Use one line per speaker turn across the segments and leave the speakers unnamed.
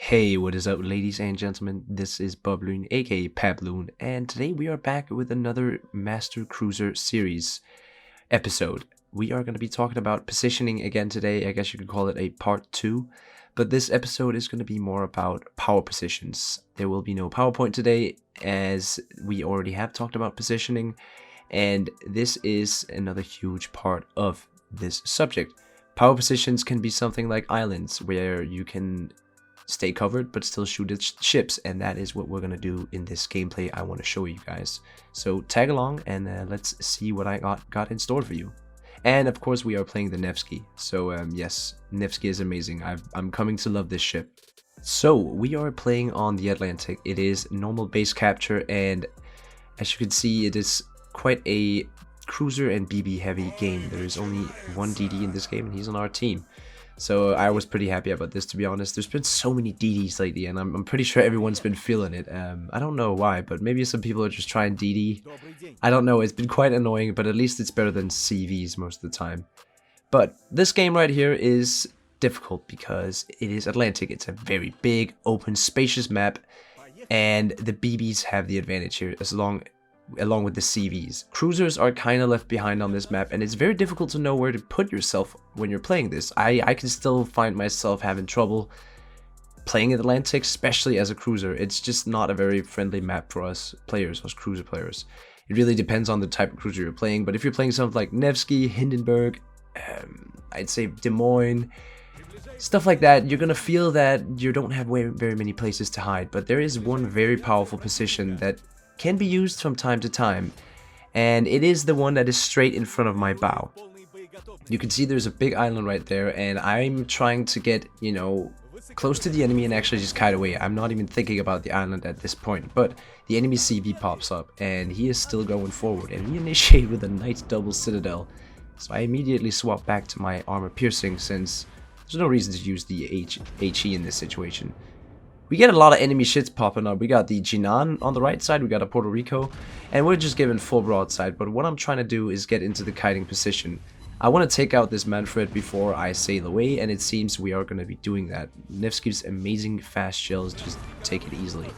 Hey, what is up, ladies and gentlemen? This is BobLyn, aka PabLoon, and today we are back with another Master Cruiser series episode. We are going to be talking about positioning again today. I guess you could call it a part 2, but this episode is going to be more about power positions. There will be no PowerPoint today, as we already have talked about positioning, and this is another huge part of this subject. Power positions can be something like islands, where you can stay covered but still shoot at ships, and that is what we're gonna do in this gameplay I want to show you guys. So tag along and let's see what I got in store for you. And of course we are playing the Nevsky, so yes, Nevsky is amazing. I'm coming to love this ship. So we are playing on the Atlantic. It is normal base capture, and as you can see, it is quite a cruiser and BB heavy game. There is only one DD in this game and he's on our team. So I was pretty happy about this, to be honest. There's been so many DDs lately, and I'm pretty sure everyone's been feeling it. I don't know why, but maybe some people are just trying DD. I don't know, it's been quite annoying, but at least it's better than CVs most of the time. But this game right here is difficult because it is Atlantic. It's a very big, open, spacious map, and the BBs have the advantage here, along with the CVs. Cruisers are kind of left behind on this map, and it's very difficult to know where to put yourself when you're playing this. I can still find myself having trouble playing Atlantic, especially as a cruiser. It's just not a very friendly map for us players, us cruiser players. It really depends on the type of cruiser you're playing, but if you're playing something like Nevsky, Hindenburg, I'd say Des Moines, stuff like that, you're gonna feel that you don't have very many places to hide. But there is one very powerful position that can be used from time to time, and it is the one that is straight in front of my bow. You can see there's a big island right there, and I'm trying to get, you know, close to the enemy and actually just kite away. I'm not even thinking about the island at this point, but the enemy CV pops up and he is still going forward, and we initiate with a nice double citadel. So I immediately swap back to my armor piercing, since there's no reason to use the HE in this situation. We get a lot of enemy shits popping up. We got the Jinan on the right side, we got a Puerto Rico, and we're just giving full broadside. But what I'm trying to do is get into the kiting position. I want to take out this Manfred before I sail away, and it seems we are going to be doing that. Nevsky's amazing fast shells just take it easily.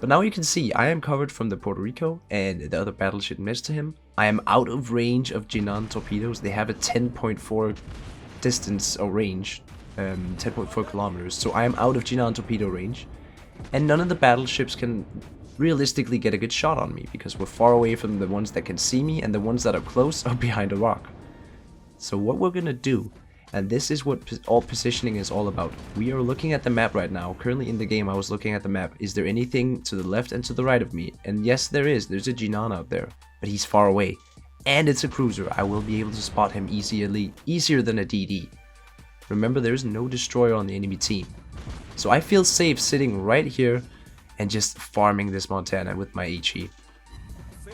But now you can see I am covered from the Puerto Rico and the other battleship next to him. I am out of range of Jinan torpedoes. They have a 10.4 distance or range. 10.4 kilometers, so I am out of Jinan torpedo range, and none of the battleships can realistically get a good shot on me because we're far away from the ones that can see me, and the ones that are close are behind a rock. So what we're gonna do, and this is what all positioning is all about. We are looking at the map right now. Currently in the game I was looking at the map. Is there anything to the left and to the right of me? And yes, there is. There's a Jinan out there, but he's far away, and it's a cruiser. I will be able to spot him easier than a DD. Remember, there's no destroyer on the enemy team. So I feel safe sitting right here and just farming this Montana with my HE.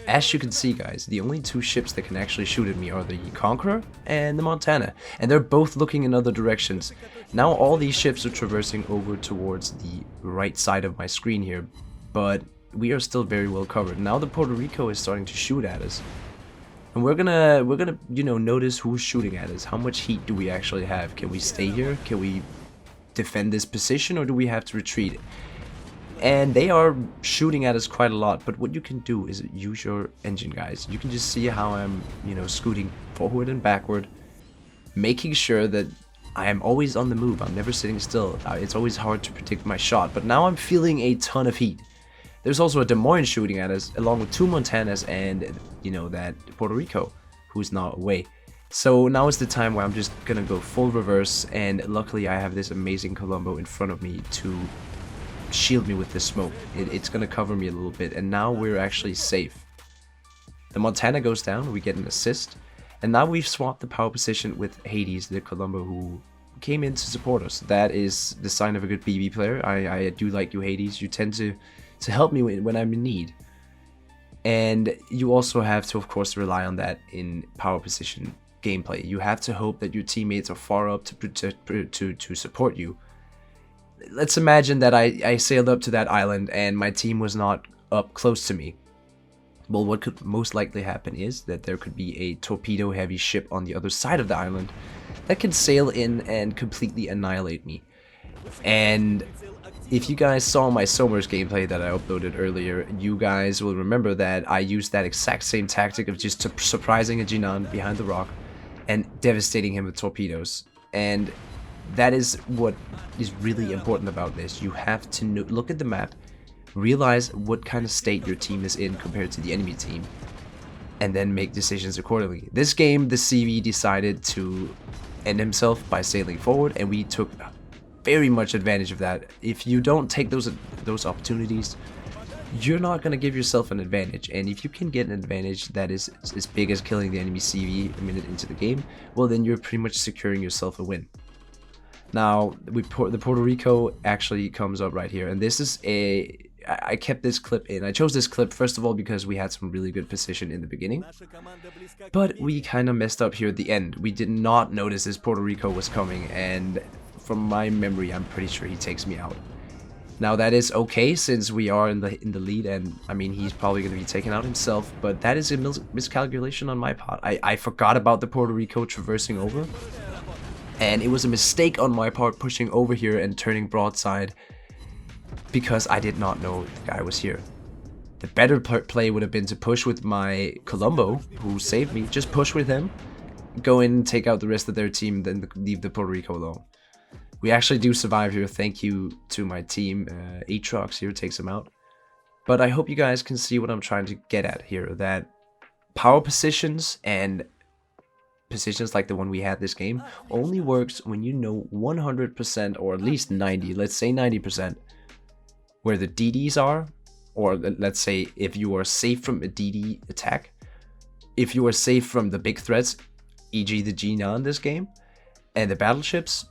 As you can see, guys, the only two ships that can actually shoot at me are the Conqueror and the Montana, and they're both looking in other directions. Now all these ships are traversing over towards the right side of my screen here, but we are still very well covered. Now the Puerto Rico is starting to shoot at us. And we're gonna you know, notice who's shooting at us. How much heat do we actually have? Can we stay here? Can we defend this position, or do we have to retreat? And they are shooting at us quite a lot, but what you can do is use your engine, guys. You can just see how I'm, you know, scooting forward and backward, making sure that I am always on the move. I'm never sitting still. It's always hard to predict my shot, but now I'm feeling a ton of heat. There's also a Des Moines shooting at us, along with two Montanas and, you know, that Puerto Rico, who's not away. So now is the time where I'm just gonna go full reverse, and luckily I have this amazing Colombo in front of me to shield me with the smoke. It's gonna cover me a little bit, and now we're actually safe. The Montana goes down, we get an assist, and now we've swapped the power position with Hades, the Colombo, who came in to support us. That is the sign of a good BB player. I do like you, Hades. You tend to help me when I'm in need. And you also have to, of course, rely on that in power position gameplay. You have to hope that your teammates are far up to support you. Let's imagine that I sailed up to that island and my team was not up close to me. Well, what could most likely happen is that there could be a torpedo heavy ship on the other side of the island that can sail in and completely annihilate me. And if you guys saw my Somers gameplay that I uploaded earlier, you guys will remember that I used that exact same tactic of just surprising a Jinan behind the rock and devastating him with torpedoes. And that is what is really important about this. You have to look at the map, realize what kind of state your team is in compared to the enemy team, and then make decisions accordingly. This game, the CV decided to end himself by sailing forward, and we took very much advantage of that. If you don't take those opportunities, you're not going to give yourself an advantage. And if you can get an advantage that is as big as killing the enemy CV a minute into the game, well, then you're pretty much securing yourself a win. Now, the Puerto Rico actually comes up right here, and this is I kept this clip in. I chose this clip first of all because we had some really good position in the beginning, but we kind of messed up here at the end. We did not notice this Puerto Rico was coming, and from my memory, I'm pretty sure he takes me out. Now that is okay since we are in the lead, and I mean he's probably going to be taken out himself, but that is a miscalculation on my part. I forgot about the Puerto Rico traversing over, and it was a mistake on my part pushing over here and turning broadside because I did not know the guy was here. The better play would have been to push with my Colombo, who saved me. Just push with him, go in and take out the rest of their team, then leave the Puerto Rico alone. We actually do survive here, thank you to my team. Aatrox here takes him out. But I hope you guys can see what I'm trying to get at here, that power positions and positions like the one we had this game only works when you know 100% or at least 90, let's say 90%, where the DDs are, or let's say if you are safe from a DD attack, if you are safe from the big threats, e.g. the Jinan in this game, and the battleships,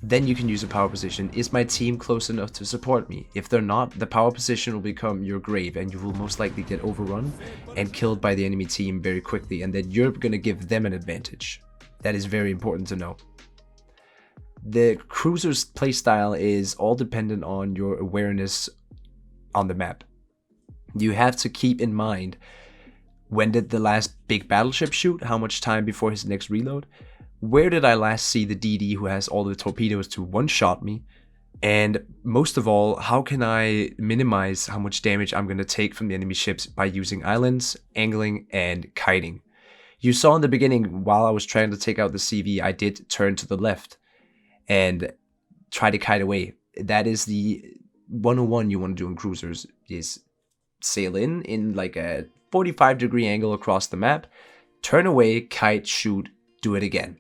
then you can use a power position. Is my team close enough to support me? If they're not, the power position will become your grave, and you will most likely get overrun and killed by the enemy team very quickly, and then you're going to give them an advantage. That is very important to know. The cruiser's playstyle is all dependent on your awareness on the map. You have to keep in mind, when did the last big battleship shoot? How much time before his next reload? Where did I last see the DD who has all the torpedoes to one-shot me? And most of all, how can I minimize how much damage I'm going to take from the enemy ships by using islands, angling, and kiting? You saw in the beginning, while I was trying to take out the CV, I did turn to the left and try to kite away. That is the 101 you want to do in cruisers, is sail in like a 45-degree angle across the map, turn away, kite, shoot, do it again.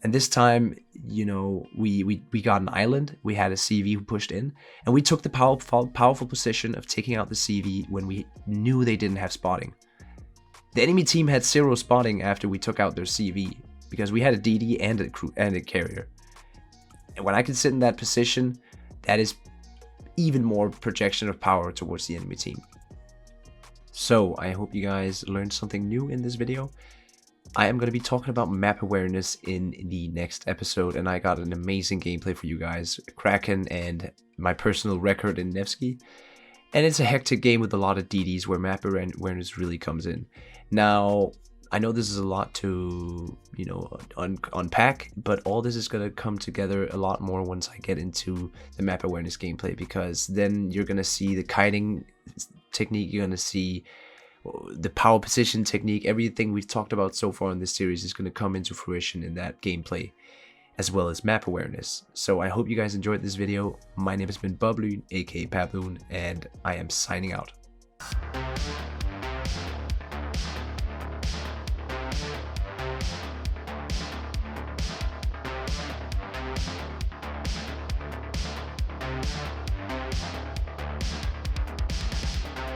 And this time, you know, we got an island, we had a CV who pushed in, and we took the powerful position of taking out the CV when we knew they didn't have spotting. The enemy team had 0 spotting after we took out their CV, because we had a DD and a carrier. And when I can sit in that position, that is even more projection of power towards the enemy team. So I hope you guys learned something new in this video. I am going to be talking about map awareness in the next episode, and I got an amazing gameplay for you guys, Kraken and my personal record in Nevsky. And it's a hectic game with a lot of DDs where map awareness really comes in. Now, I know this is a lot to, you know, unpack, but all this is going to come together a lot more once I get into the map awareness gameplay, because then you're going to see the kiting technique, you're going to see the power position technique. Everything we've talked about so far in this series is going to come into fruition in that gameplay, as well as map awareness. So I hope you guys enjoyed this video. My name has been BobLyn, aka PabLoon, and I am signing out.